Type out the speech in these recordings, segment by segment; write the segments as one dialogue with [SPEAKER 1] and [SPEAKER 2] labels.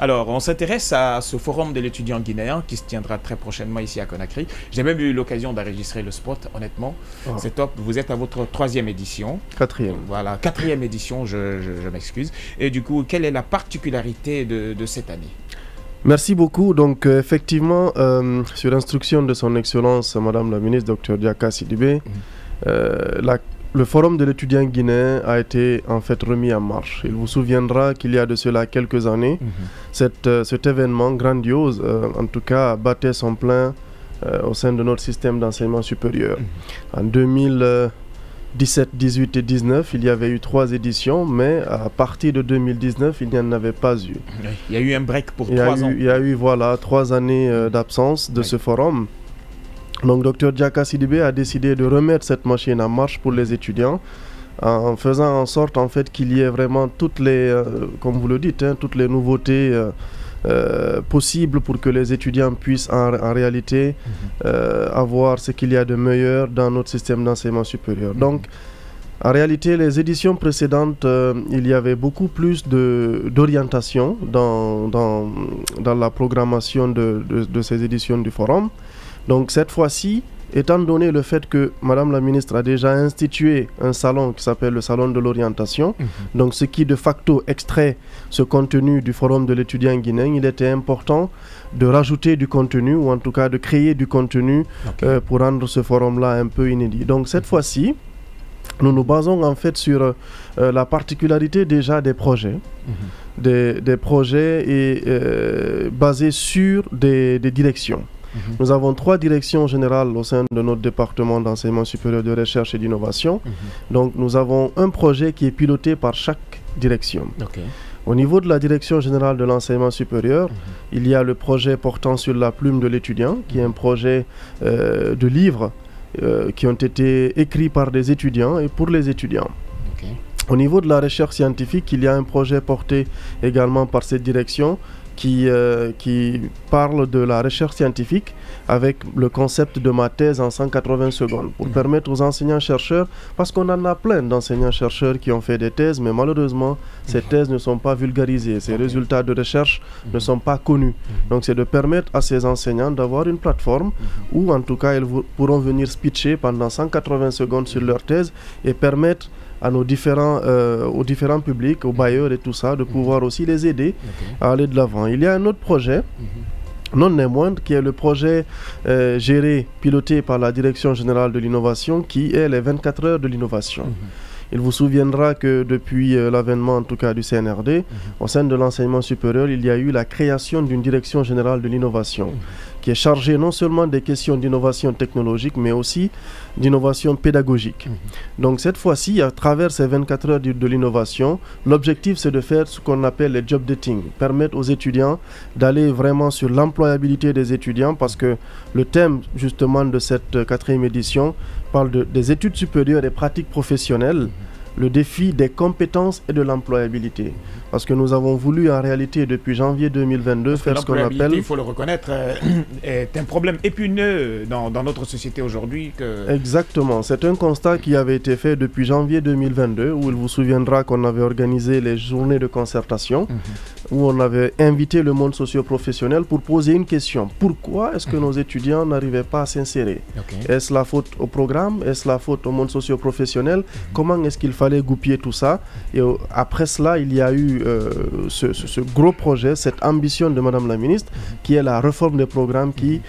[SPEAKER 1] Alors, on s'intéresse à ce forum de l'étudiant guinéen qui se tiendra très prochainement ici à Conakry. J'ai même eu l'occasion d'enregistrer le spot, honnêtement. Oh. C'est top. Vous êtes à votre 3e édition.
[SPEAKER 2] 4e.
[SPEAKER 1] Voilà, 4e édition, je m'excuse. Et du coup, quelle est la particularité de cette année?
[SPEAKER 2] Merci beaucoup. Donc, effectivement, sur instruction de son Excellence, Madame la Ministre, Dr Diaka Sidibé, le forum de l'étudiant guinéen a été en fait remis en marche. Il vous souviendra qu'il y a de cela quelques années, cet événement grandiose, en tout cas, battait son plein au sein de notre système d'enseignement supérieur. En 2017, 18 et 19, il y avait eu 3 éditions, mais à partir de 2019, il n'y en avait pas eu.
[SPEAKER 1] Il y a eu un break pour 3 ans.
[SPEAKER 2] Il y a eu, voilà, 3 années d'absence de ce forum. Donc, Dr Diaka Sidibé a décidé de remettre cette machine en marche pour les étudiants en faisant en sorte en fait qu'il y ait vraiment toutes les, comme vous le dites, toutes les nouveautés possibles pour que les étudiants puissent en réalité avoir ce qu'il y a de meilleur dans notre système d'enseignement supérieur. Donc, en réalité, les éditions précédentes, il y avait beaucoup plus d'orientation dans la programmation de ces éditions du forum. Donc cette fois-ci, étant donné le fait que Madame la Ministre a déjà institué un salon qui s'appelle le Salon de l'orientation, donc ce qui de facto extrait ce contenu du Forum de l'étudiant guinéen, il était important de rajouter du contenu, ou en tout cas de créer du contenu pour rendre ce forum-là un peu inédit. Donc cette fois-ci, nous nous basons en fait sur la particularité déjà des projets, des projets basés sur des directions. Nous avons 3 directions générales au sein de notre département d'enseignement supérieur de recherche et d'innovation. Donc nous avons un projet qui est piloté par chaque direction. Au niveau de la direction générale de l'enseignement supérieur, il y a le projet portant sur la plume de l'étudiant, qui est un projet de livres qui ont été écrits par des étudiants et pour les étudiants. Au niveau de la recherche scientifique, il y a un projet porté également par cette direction qui parle de la recherche scientifique avec le concept de ma thèse en 180 secondes pour permettre aux enseignants-chercheurs, parce qu'on en a plein d'enseignants-chercheurs qui ont fait des thèses, mais malheureusement, ces thèses ne sont pas vulgarisées, ces résultats de recherche ne sont pas connus. Donc c'est de permettre à ces enseignants d'avoir une plateforme où en tout cas ils pourront venir speecher pendant 180 secondes sur leur thèse et permettre à nos aux différents publics, aux bailleurs et tout ça, de pouvoir aussi les aider à aller de l'avant. Il y a un autre projet, non des moindres, qui est le projet géré, piloté par la Direction Générale de l'Innovation, qui est les 24 heures de l'innovation. Il vous souviendra que depuis l'avènement en tout cas du CNRD, au sein de l'enseignement supérieur, il y a eu la création d'une Direction Générale de l'Innovation, qui est chargée non seulement des questions d'innovation technologique, mais aussi d'innovation pédagogique. Donc cette fois-ci, à travers ces 24 heures de l'innovation, l'objectif c'est de faire ce qu'on appelle les job dating, permettre aux étudiants d'aller vraiment sur l'employabilité des étudiants, parce que le thème justement de cette 4e édition parle des études supérieures et pratiques professionnelles, le défi des compétences et de l'employabilité. Parce que nous avons voulu en réalité depuis janvier 2022 faire ce qu'on appelle...
[SPEAKER 1] il faut le reconnaître, est un problème épineux dans notre société aujourd'hui.
[SPEAKER 2] Exactement, c'est un constat qui avait été fait depuis janvier 2022, où il vous souviendra qu'on avait organisé les journées de concertation, où on avait invité le monde socio-professionnel pour poser une question. Pourquoi est-ce que nos étudiants n'arrivaient pas à s'insérer? Est-ce la faute au programme? Est-ce la faute au monde socio-professionnel? Comment est-ce qu'il fallait goupiller tout ça? Et après cela, il y a eu ce gros projet, cette ambition de Madame la Ministre, qui est la réforme des programmes qui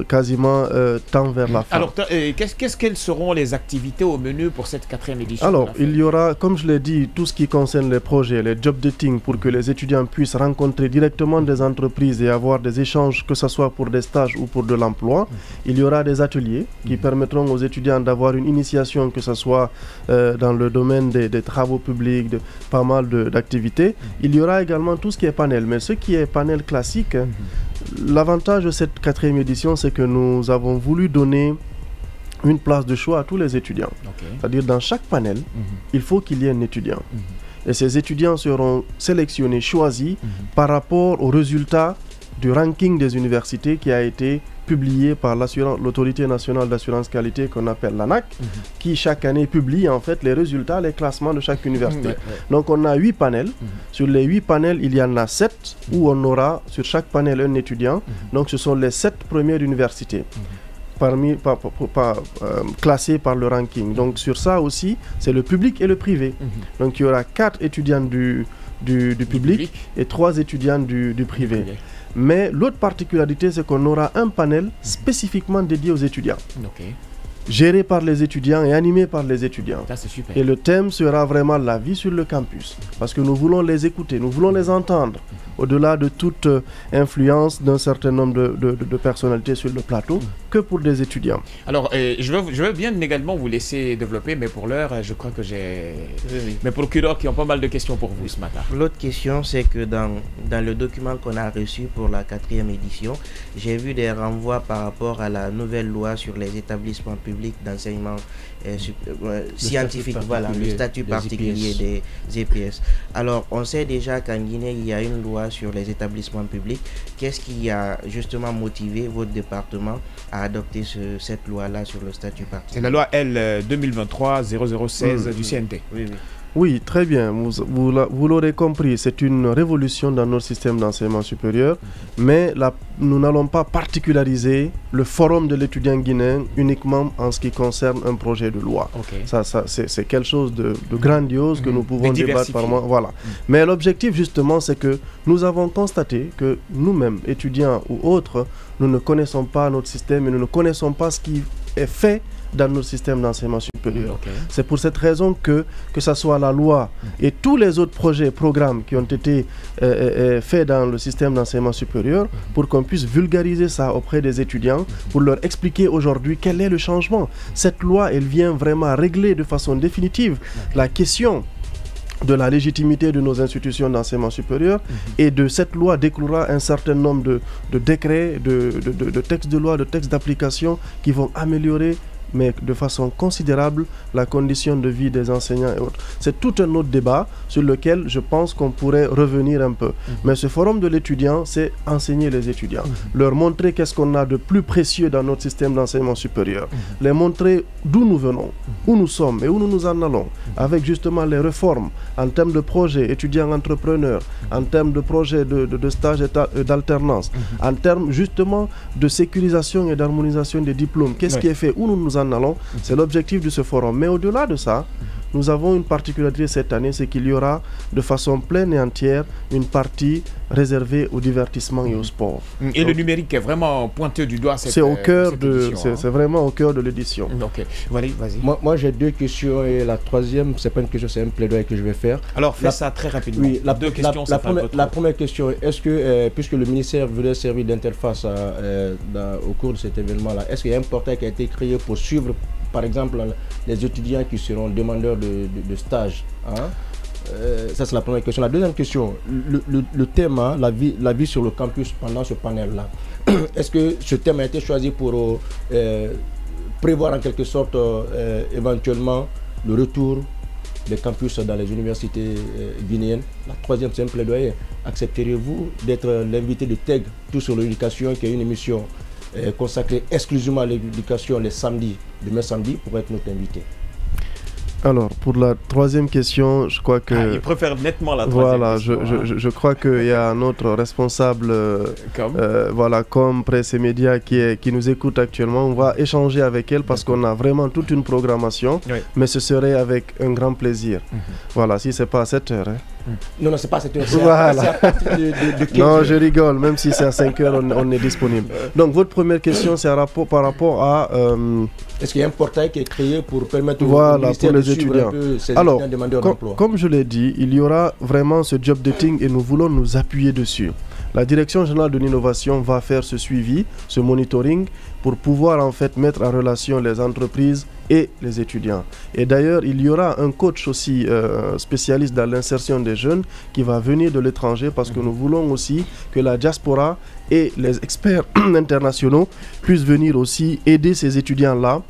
[SPEAKER 2] quasiment tend vers la fin.
[SPEAKER 1] Alors, quelles seront les activités au menu pour cette 4e édition?
[SPEAKER 2] Alors, il y aura, comme je l'ai dit, tout ce qui concerne les projets, les job dating, pour que les étudiants puissent rencontrer directement des entreprises et avoir des échanges, que ce soit pour des stages ou pour de l'emploi. Il y aura des ateliers qui permettront aux étudiants d'avoir une initiation, que ce soit dans le domaine des travaux publics, de pas mal d'activités. Il y aura également tout ce qui est panel, mais ce qui est panel classique, l'avantage de cette 4e édition, c'est que nous avons voulu donner une place de choix à tous les étudiants. C'est-à-dire dans chaque panel, il faut qu'il y ait un étudiant. Et ces étudiants seront sélectionnés, choisis par rapport aux résultats du ranking des universités qui a été publiés par l'Autorité nationale d'assurance qualité qu'on appelle l'ANAQ, qui chaque année publie en fait les résultats, les classements de chaque université. Donc on a 8 panels. Sur les 8 panels, il y en a 7 où on aura sur chaque panel un étudiant. Donc ce sont les 7 premières universités. Classés par le ranking. Donc sur ça aussi, c'est le public et le privé. Donc il y aura 4 étudiants du public et 3 étudiants du privé. Mais l'autre particularité, c'est qu'on aura un panel spécifiquement dédié aux étudiants. Géré par les étudiants et animé par les étudiants.
[SPEAKER 1] Ça, c'est super.
[SPEAKER 2] Et le thème sera vraiment la vie sur le campus. Parce que nous voulons les écouter, nous voulons les entendre. Au-delà de toute influence d'un certain nombre de personnalités sur le plateau, que pour des étudiants.
[SPEAKER 1] Alors, je veux bien également vous laisser développer, mais pour l'heure, je crois que j'ai mes procureurs qui ont pas mal de questions pour vous ce matin.
[SPEAKER 3] L'autre question, c'est que dans le document qu'on a reçu pour la 4e édition, j'ai vu des renvois par rapport à la nouvelle loi sur les établissements publics d'enseignement scientifique, voilà, le statut particulier des EPS. Alors, on sait déjà qu'en Guinée, il y a une loi sur les établissements publics. Qu'est-ce qui a justement motivé votre département à adopter cette loi-là sur le statut particulier?
[SPEAKER 1] C'est la loi L 2023-0016 du CNT.
[SPEAKER 3] Oui, oui.
[SPEAKER 2] Oui, très bien. Vous l'aurez compris, c'est une révolution dans notre système d'enseignement supérieur, mais nous n'allons pas particulariser le forum de l'étudiant guinéen uniquement en ce qui concerne un projet de loi. Ça, c'est quelque chose de grandiose que nous pouvons débattre par mois. Voilà. Mais l'objectif, justement, c'est que nous avons constaté que nous-mêmes, étudiants ou autres, nous ne connaissons pas notre système et nous ne connaissons pas ce qui est fait dans notre système d'enseignement supérieur. C'est pour cette raison que ce soit la loi et tous les autres projets, programmes qui ont été faits dans le système d'enseignement supérieur pour qu'on puisse vulgariser ça auprès des étudiants, pour leur expliquer aujourd'hui quel est le changement. Cette loi, elle vient vraiment régler de façon définitive la question de la légitimité de nos institutions d'enseignement supérieur et de cette loi découlera un certain nombre de décrets, de textes de loi, de textes d'application qui vont améliorer mais de façon considérable la condition de vie des enseignants et autres. C'est tout un autre débat sur lequel je pense qu'on pourrait revenir un peu. Mais ce forum de l'étudiant, c'est enseigner les étudiants, leur montrer qu'est-ce qu'on a de plus précieux dans notre système d'enseignement supérieur, les montrer d'où nous venons, où nous sommes et où nous nous en allons, avec justement les réformes en termes de projets étudiants-entrepreneurs, en termes de projets de stages et d'alternance, en termes justement de sécurisation et d'harmonisation des diplômes. Qu'est-ce qui est fait, où nous nous en allons, c'est l'objectif de ce forum. Mais au-delà de ça, nous avons une particularité cette année, c'est qu'il y aura de façon pleine et entière une partie réservée au divertissement et au sport.
[SPEAKER 1] Et le numérique est vraiment pointé du doigt.
[SPEAKER 2] C'est au cœur c'est vraiment au cœur de l'édition.
[SPEAKER 1] Ok, vas-y.
[SPEAKER 4] Moi j'ai 2 questions et la troisième, c'est pas une question, c'est un plaidoyer que je vais faire.
[SPEAKER 1] Alors fais ça très rapidement.
[SPEAKER 4] Oui,
[SPEAKER 1] deux questions.
[SPEAKER 4] La première question, est-ce que puisque le ministère voulait servir d'interface au cours de cet événement-là, est-ce qu'il y a un portail qui a été créé pour suivre par exemple les étudiants qui seront demandeurs de stage, ça c'est la première question. La deuxième question, le thème, la vie sur le campus pendant ce panel-là, est-ce que ce thème a été choisi pour prévoir en quelque sorte éventuellement le retour des campus dans les universités guinéennes? La troisième, c'est un plaidoyer. Accepteriez-vous d'être l'invité de TEG, Tout sur l'éducation, qui est une émission consacrée exclusivement à l'éducation les samedis, demain samedi, pour être notre invité?
[SPEAKER 2] Alors, pour la troisième question, je crois que...
[SPEAKER 1] il préfère nettement la troisième question.
[SPEAKER 2] Voilà, je crois qu'il y a un autre responsable, comme Presse et Médias, qui nous écoute actuellement. On va échanger avec elle parce qu'on a vraiment toute une programmation, mais ce serait avec un grand plaisir. Voilà, si ce n'est pas à 7 heures.
[SPEAKER 4] Non, c'est pas à 7 heures.
[SPEAKER 2] Voilà.
[SPEAKER 4] C'est à partir de 15
[SPEAKER 2] non,
[SPEAKER 4] heures.
[SPEAKER 2] je rigole, même si c'est à 5 heures, on est disponible. Donc, votre première question, c'est par rapport à...
[SPEAKER 4] Est-ce qu'il y a un portail qui est créé pour permettre
[SPEAKER 2] pour
[SPEAKER 4] les
[SPEAKER 2] étudiants.
[SPEAKER 4] Alors,
[SPEAKER 2] comme je l'ai dit, il y aura vraiment ce job dating et nous voulons nous appuyer dessus. La Direction générale de l'innovation va faire ce suivi, ce monitoring pour pouvoir en fait mettre en relation les entreprises et les étudiants. Et d'ailleurs, il y aura un coach aussi spécialiste dans l'insertion des jeunes qui va venir de l'étranger parce que nous voulons aussi que la diaspora et les experts internationaux puissent venir aussi aider ces étudiants-là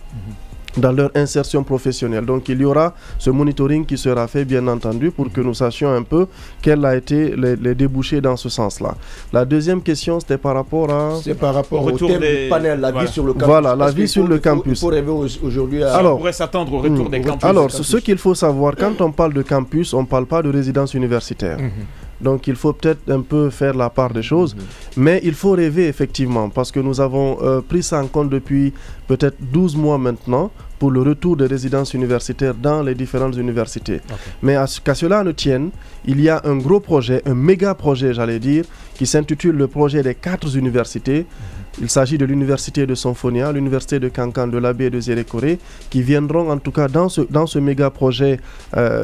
[SPEAKER 2] dans leur insertion professionnelle. Donc il y aura ce monitoring qui sera fait bien entendu pour que nous sachions un peu quels a été les débouchés dans ce sens-là. La deuxième question c'était par rapport à...
[SPEAKER 4] C'est par rapport au thème du panel, la vie sur le campus.
[SPEAKER 2] Voilà, la vie sur le campus.
[SPEAKER 4] Il faut rêver aujourd'hui à...
[SPEAKER 1] Alors, on pourrait s'attendre au retour des campus.
[SPEAKER 2] Alors, ce qu'il faut savoir, quand on parle de campus, on ne parle pas de résidence universitaire. Donc il faut peut-être un peu faire la part des choses, mais il faut rêver effectivement, parce que nous avons pris ça en compte depuis peut-être 12 mois maintenant, pour le retour des résidences universitaires dans les différentes universités. Mais qu'à cela ne tienne, il y a un gros projet, un méga projet j'allais dire, qui s'intitule le projet des 4 universités. Il s'agit de l'université de Sonfonia, l'université de Kankan, de l'Abbé et de Zérékoré, qui viendront en tout cas dans ce méga projet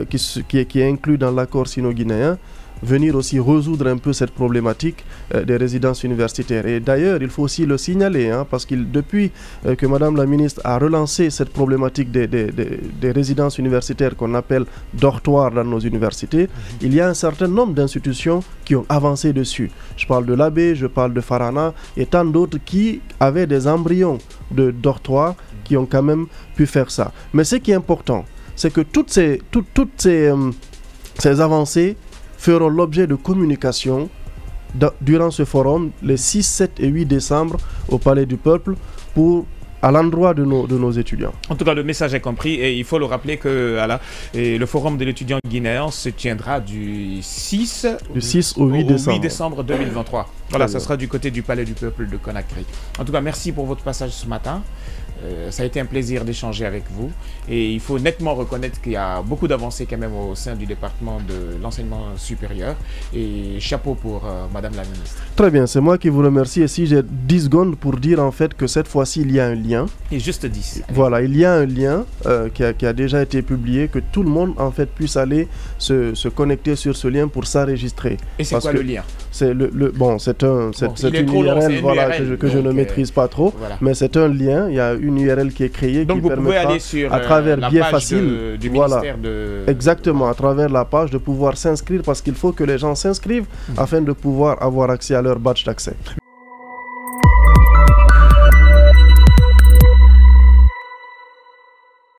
[SPEAKER 2] qui est inclus dans l'accord sino-guinéen, venir aussi résoudre un peu cette problématique des résidences universitaires. Et d'ailleurs, il faut aussi le signaler, parce que depuis que Madame la ministre a relancé cette problématique des résidences universitaires qu'on appelle dortoirs dans nos universités, il y a un certain nombre d'institutions qui ont avancé dessus. Je parle de l'Abbé, je parle de Farana et tant d'autres qui avaient des embryons de dortoirs qui ont quand même pu faire ça. Mais ce qui est important, c'est que toutes ces avancées feront l'objet de communication durant ce forum les 6, 7 et 8 décembre au Palais du Peuple à l'endroit de nos étudiants.
[SPEAKER 1] En tout cas, le message est compris et il faut le rappeler que le forum de l'étudiant guinéen se tiendra du 6
[SPEAKER 2] au 8 décembre.
[SPEAKER 1] 8 décembre 2023. Voilà, ça sera du côté du Palais du Peuple de Conakry. En tout cas, merci pour votre passage ce matin. Ça a été un plaisir d'échanger avec vous et il faut nettement reconnaître qu'il y a beaucoup d'avancées quand même au sein du département de l'enseignement supérieur et chapeau pour Madame la ministre.
[SPEAKER 2] Très bien, c'est moi qui vous remercie et si j'ai 10 secondes pour dire en fait que cette fois-ci il y a un lien.
[SPEAKER 1] Et juste 10.
[SPEAKER 2] Voilà, il y a un lien qui a déjà été publié, que tout le monde en fait puisse aller se connecter sur ce lien pour s'enregistrer.
[SPEAKER 1] Et c'est quoi le lien?
[SPEAKER 2] C'est c'est une URL, voilà, que je ne maîtrise pas trop, voilà. Mais c'est un lien, il y a une URL qui est créée.
[SPEAKER 1] Donc
[SPEAKER 2] qui
[SPEAKER 1] vous pouvez aller sur
[SPEAKER 2] à travers
[SPEAKER 1] la
[SPEAKER 2] biais
[SPEAKER 1] page
[SPEAKER 2] facile,
[SPEAKER 1] du
[SPEAKER 2] voilà,
[SPEAKER 1] ministère de...
[SPEAKER 2] Exactement, à travers la page de pouvoir s'inscrire parce qu'il faut que les gens s'inscrivent afin de pouvoir avoir accès à leur badge d'accès.